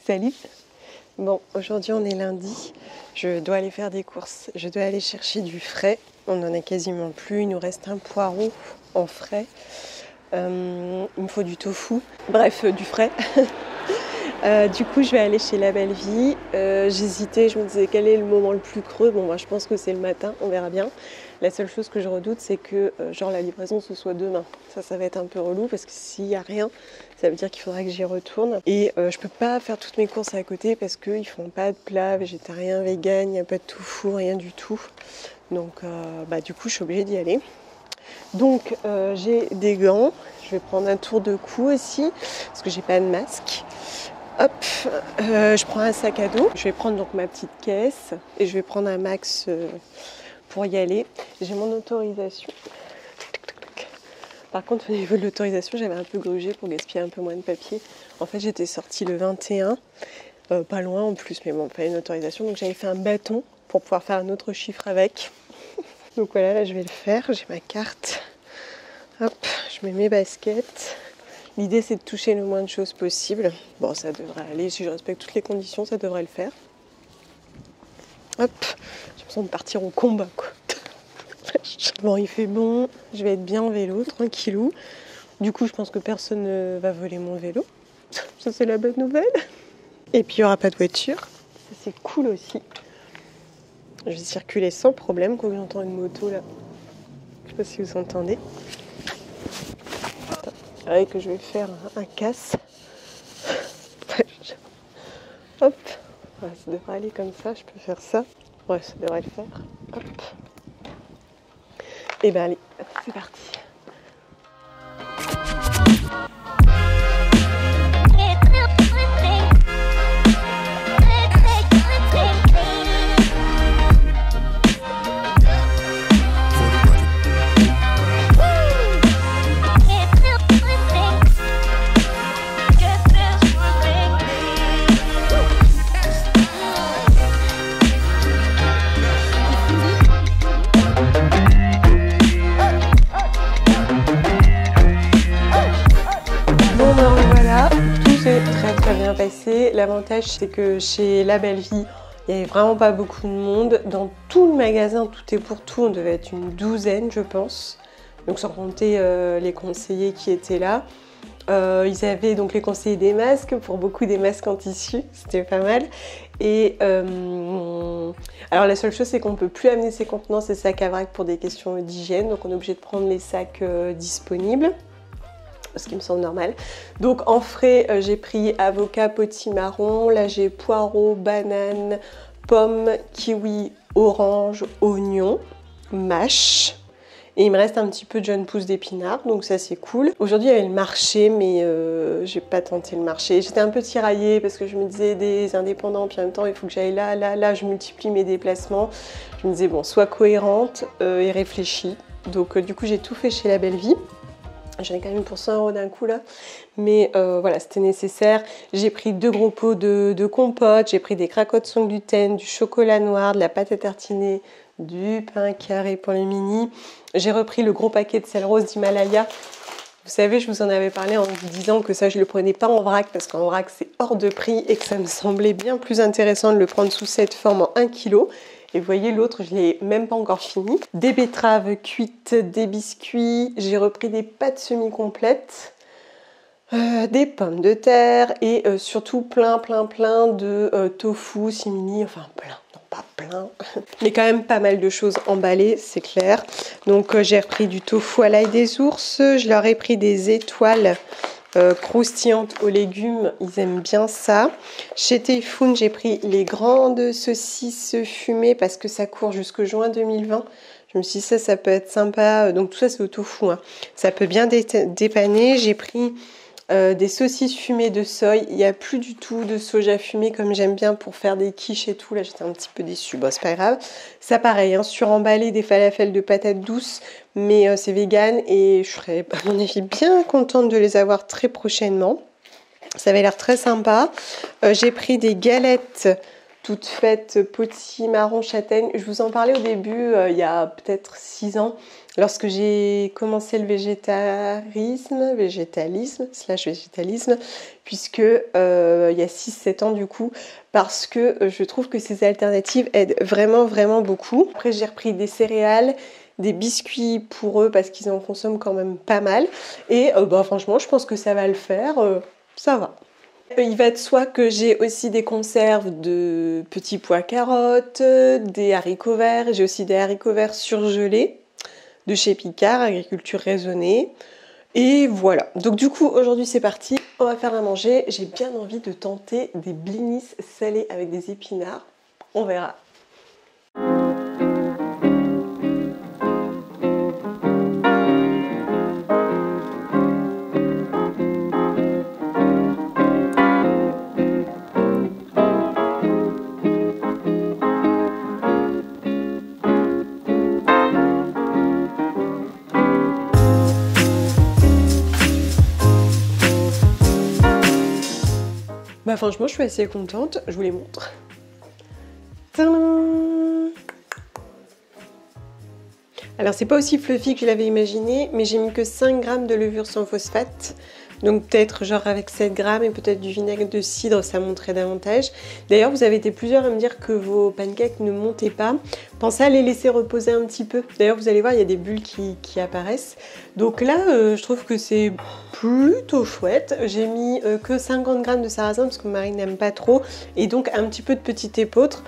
Salut. Bon, aujourd'hui on est lundi, je dois aller faire des courses, je dois aller chercher du frais, on n'en a quasiment plus, il nous reste un poireau en frais, il me faut du tofu, bref du frais. Du coup je vais aller chez La Belle Vie, j'hésitais, je me disais quel est le moment le plus creux, bon moi je pense que c'est le matin, on verra bien. La seule chose que je redoute c'est que genre la livraison ce soit demain, ça va être un peu relou parce que s'il n'y a rien, ça veut dire qu'il faudra que j'y retourne. Et je peux pas faire toutes mes courses à côté parce qu'ils font pas de plats végétariens, vegan, il n'y a pas de tofu, rien du tout. Donc du coup je suis obligée d'y aller. Donc j'ai des gants, je vais prendre un tour de cou aussi parce que j'ai pas de masque. Hop, je prends un sac à dos, je vais prendre donc ma petite caisse et je vais prendre un max pour y aller. J'ai mon autorisation. Par contre, au niveau de l'autorisation, j'avais un peu grugé pour gaspiller un peu moins de papier. En fait, j'étais sortie le 21, pas loin en plus, mais bon, pas une autorisation. Donc j'avais fait un bâton pour pouvoir faire un autre chiffre avec. Donc voilà, là je vais le faire, j'ai ma carte. Hop, je mets mes baskets. L'idée c'est de toucher le moins de choses possible. Bon, ça devrait aller, si je respecte toutes les conditions, ça devrait le faire. Hop, j'ai l'impression de partir au combat, quoi. Bon, il fait bon, je vais être bien en vélo, tranquillou. Du coup, je pense que personne ne va voler mon vélo. Ça, c'est la bonne nouvelle. Et puis, il n'y aura pas de voiture. Ça, c'est cool aussi. Je vais circuler sans problème quand j'entends une moto, là. Je sais pas si vous entendez. C'est vrai que je vais faire un casse. Hop. Ouais, ça devrait aller comme ça, je peux faire ça. Ouais, ça devrait le faire. Hop. Et ben allez, c'est parti. Très bien passé. L'avantage c'est que chez La Belle Vie, il n'y avait vraiment pas beaucoup de monde. Dans tout le magasin, tout est pour tout, on devait être une douzaine je pense. Donc sans compter les conseillers qui étaient là. Ils avaient donc les conseillers des masques, pour beaucoup des masques en tissu, c'était pas mal. Et alors la seule chose c'est qu'on ne peut plus amener ses contenants, ses sacs à vrac pour des questions d'hygiène. Donc on est obligé de prendre les sacs disponibles. Ce qui me semble normal. Donc en frais, j'ai pris avocat, potimarron, là j'ai poireau, banane, pomme, kiwi, orange, oignon, mâche. Et il me reste un petit peu de jeunes pousses d'épinards, donc ça c'est cool. Aujourd'hui il y avait le marché, mais j'ai pas tenté le marché. J'étais un peu tiraillée parce que je me disais des indépendants, puis en même temps il faut que j'aille là, je multiplie mes déplacements. Je me disais bon, sois cohérente et réfléchie. Donc du coup j'ai tout fait chez La Belle Vie. J'en ai quand même pour 100 € d'un coup là, mais voilà, c'était nécessaire. J'ai pris 2 gros pots de compote, j'ai pris des cracottes sans gluten, du chocolat noir, de la pâte à tartiner, du pain carré pour les mini. J'ai repris le gros paquet de sel rose d'Himalaya. Vous savez, je vous en avais parlé en vous disant que ça, je ne le prenais pas en vrac parce qu'en vrac, c'est hors de prix et que ça me semblait bien plus intéressant de le prendre sous cette forme en 1 kg. Et vous voyez, l'autre, je ne l'ai même pas encore fini. Des betteraves cuites, des biscuits. J'ai repris des pâtes semi-complètes, des pommes de terre et surtout plein de tofu, simili, enfin plein. Non, pas plein, mais quand même pas mal de choses emballées, c'est clair. Donc j'ai repris du tofu à l'ail des ours. Je leur ai pris des étoiles croustillantes aux légumes, ils aiment bien ça. Chez Typhoon, j'ai pris les grandes saucisses fumées parce que ça court jusqu'au juin 2020. Je me suis dit ça peut être sympa. Donc tout ça c'est au tofu, hein. Ça peut bien dépanner. J'ai pris des saucisses fumées de soya. Il n'y a plus du tout de soja fumé comme j'aime bien pour faire des quiches et tout. Là j'étais un petit peu déçue. Bon c'est pas grave. Ça pareil, hein, suremballé des falafels de patates douces. Mais c'est vegan et je serais à mon avis bien contente de les avoir très prochainement. Ça avait l'air très sympa. J'ai pris des galettes toute faite potimarron châtaigne. Je vous en parlais au début, il y a peut-être 6 ans, lorsque j'ai commencé le végétalisme, puisque il y a 6-7 ans du coup, parce que je trouve que ces alternatives aident vraiment, vraiment beaucoup. Après, j'ai repris des céréales, des biscuits pour eux, parce qu'ils en consomment quand même pas mal. Et franchement, je pense que ça va le faire, ça va. Il va de soi que j'ai aussi des conserves de petits pois carottes, des haricots verts, j'ai aussi des haricots verts surgelés de chez Picard, agriculture raisonnée. Et voilà, donc du coup aujourd'hui c'est parti, on va faire à manger. J'ai bien envie de tenter des blinis salés avec des épinards, on verra. Bah franchement je suis assez contente, je vous les montre. Tadam! Alors c'est pas aussi fluffy que je l'avais imaginé, mais j'ai mis que 5 grammes de levure sans phosphate. Donc peut-être genre avec 7 grammes et peut-être du vinaigre de cidre, ça monterait davantage. D'ailleurs vous avez été plusieurs à me dire que vos pancakes ne montaient pas. Pensez à les laisser reposer un petit peu. D'ailleurs vous allez voir, il y a des bulles qui apparaissent. Donc là je trouve que c'est plutôt chouette. J'ai mis que 50 grammes de sarrasin parce que Marie n'aime pas trop. Et donc un petit peu de petit épeautre.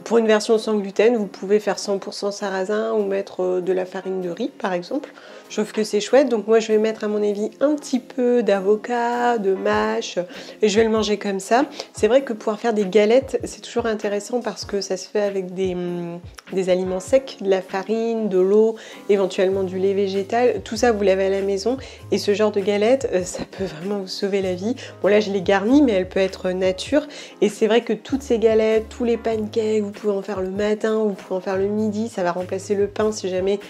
Pour une version sans gluten, vous pouvez faire 100% sarrasin ou mettre de la farine de riz par exemple. Je trouve que c'est chouette, donc moi je vais mettre à mon avis un petit peu d'avocat, de mâche, et je vais le manger comme ça. C'est vrai que pouvoir faire des galettes, c'est toujours intéressant parce que ça se fait avec des aliments secs, de la farine, de l'eau, éventuellement du lait végétal. Tout ça vous l'avez à la maison, et ce genre de galette, ça peut vraiment vous sauver la vie. Bon là je l'ai garnie, mais elle peut être nature, et c'est vrai que toutes ces galettes, tous les pancakes, vous pouvez en faire le matin, vous pouvez en faire le midi, ça va remplacer le pain si jamais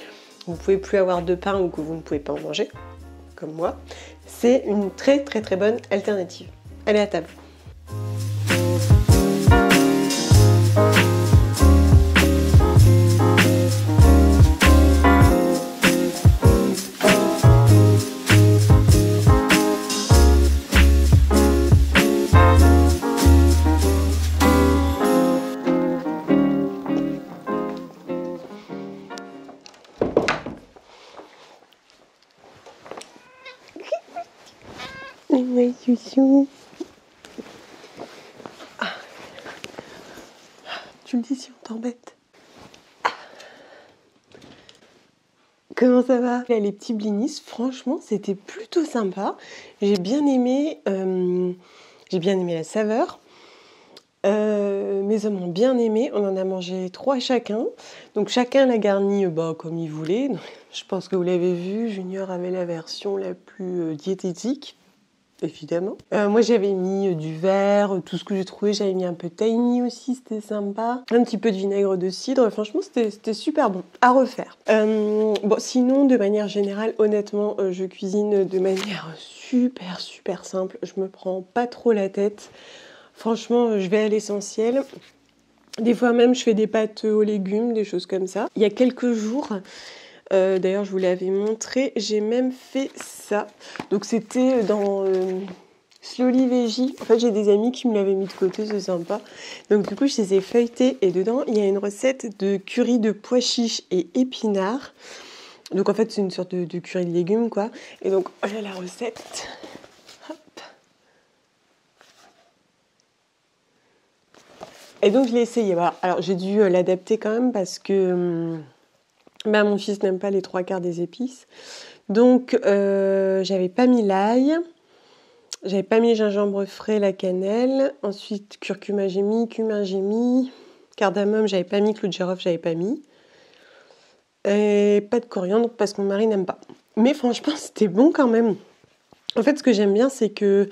vous ne pouvez plus avoir de pain ou que vous ne pouvez pas en manger, comme moi. C'est une très très très bonne alternative. Allez à table. Ouais, chouchou. Ah. Tu me dis si on t'embête. Ah. Comment ça va? Là, les petits blinis, franchement, c'était plutôt sympa. J'ai bien aimé la saveur. Mes hommes ont bien aimé. On en a mangé 3 chacun. Donc chacun l'a garni comme il voulait. Je pense que vous l'avez vu, Junior avait la version la plus diététique. Évidemment. Moi j'avais mis du verre, tout ce que j'ai trouvé, j'avais mis un peu de tahini aussi, c'était sympa. Un petit peu de vinaigre de cidre, franchement c'était super bon, à refaire. Sinon de manière générale, honnêtement, je cuisine de manière super simple, je me prends pas trop la tête. Franchement, je vais à l'essentiel. Des fois même je fais des pâtes aux légumes, des choses comme ça. Il y a quelques jours, d'ailleurs je vous l'avais montré, j'ai même fait ça. Donc c'était dans Slowly Veggie. En fait j'ai des amis qui me l'avaient mis de côté, c'est sympa. Donc du coup je les ai feuilletés et dedans il y a une recette de curry de pois chiches et épinards. Donc en fait c'est une sorte de curry de légumes quoi. Et donc voilà la recette. Hop. Et donc je l'ai essayé. Alors j'ai dû l'adapter quand même parce que mon fils n'aime pas les 3/4 des épices. Donc j'avais pas mis l'ail, j'avais pas mis gingembre frais, la cannelle. Ensuite curcuma j'ai mis, cumin j'ai mis, cardamome j'avais pas mis, clou de girofle j'avais pas mis. Et pas de coriandre parce que mon mari n'aime pas. Mais franchement c'était bon quand même. En fait ce que j'aime bien c'est que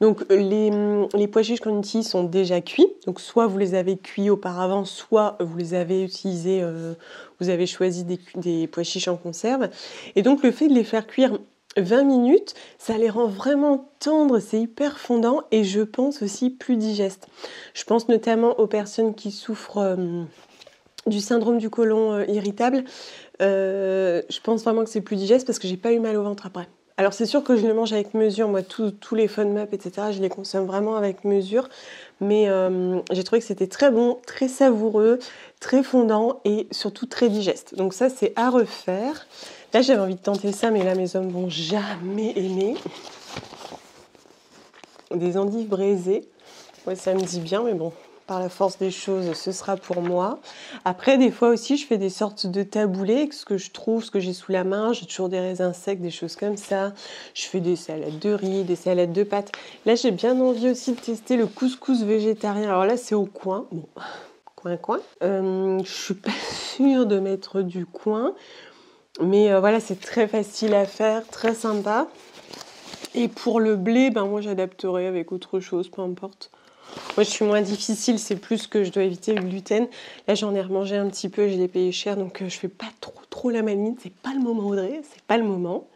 donc les pois chiches qu'on utilise sont déjà cuits. Donc soit vous les avez cuits auparavant, soit vous les avez utilisés, vous avez choisi des pois chiches en conserve. Et donc le fait de les faire cuire 20 minutes, ça les rend vraiment tendres, c'est hyper fondant et je pense aussi plus digeste. Je pense notamment aux personnes qui souffrent du syndrome du côlon irritable. Je pense vraiment que c'est plus digeste parce que j'ai pas eu mal au ventre après. Alors c'est sûr que je le mange avec mesure, moi tous les FODMAP, etc., je les consomme vraiment avec mesure, mais j'ai trouvé que c'était très bon, très savoureux, très fondant et surtout très digeste. Donc ça c'est à refaire. Là j'avais envie de tenter ça, mais là mes hommes vont jamais aimer. Des endives braisées, ouais ça me dit bien, mais bon, par la force des choses, ce sera pour moi. Après, des fois aussi, je fais des sortes de taboulés, ce que je trouve, ce que j'ai sous la main. J'ai toujours des raisins secs, des choses comme ça. Je fais des salades de riz, des salades de pâtes. Là, j'ai bien envie aussi de tester le couscous végétarien. Alors là, c'est au coin. Bon, coin. Je suis pas sûre de mettre du coin. Mais voilà, c'est très facile à faire, très sympa. Et pour le blé, ben moi, j'adapterai avec autre chose, peu importe. Moi, je suis moins difficile, c'est plus que je dois éviter le gluten. Là, j'en ai remangé un petit peu, je l'ai payé cher, donc je fais pas trop la maline. C'est pas le moment, Audrey, c'est pas le moment.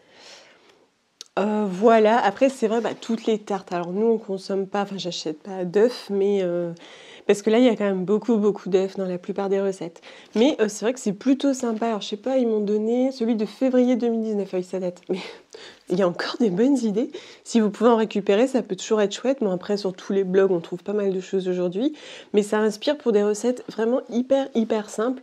Voilà, après, c'est vrai, toutes les tartes. Alors, nous, on consomme pas, enfin, j'achète pas d'œufs, mais parce que là, il y a quand même beaucoup d'œufs dans la plupart des recettes. Mais c'est vrai que c'est plutôt sympa. Alors, je sais pas, ils m'ont donné celui de février 2019, oui, ça date. Mais il y a encore des bonnes idées. Si vous pouvez en récupérer, ça peut toujours être chouette. Mais après, sur tous les blogs, on trouve pas mal de choses aujourd'hui. Mais ça inspire pour des recettes vraiment hyper simples.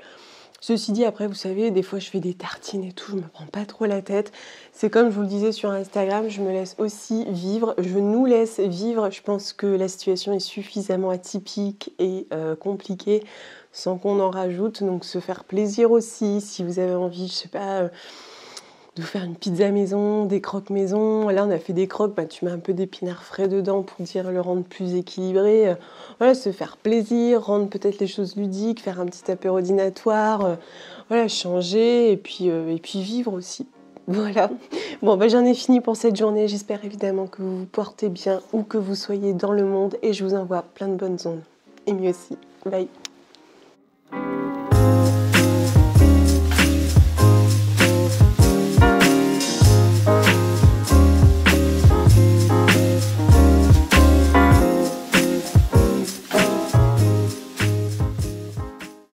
Ceci dit, après, vous savez, des fois, je fais des tartines et tout, je me prends pas trop la tête. C'est comme je vous le disais sur Instagram, je me laisse aussi vivre, je nous laisse vivre. Je pense que la situation est suffisamment atypique et compliquée sans qu'on en rajoute. Donc, se faire plaisir aussi, si vous avez envie, je sais pas... de faire une pizza maison, des croques maison. Là, on a fait des croques, tu mets un peu d'épinards frais dedans pour le rendre plus équilibré. Voilà, se faire plaisir, rendre peut-être les choses ludiques, faire un petit apéro dînatoire. Voilà, changer et puis vivre aussi. Voilà. Bon, j'en ai fini pour cette journée. J'espère évidemment que vous vous portez bien où que vous soyez dans le monde et je vous envoie plein de bonnes ondes. Et mieux aussi. Bye.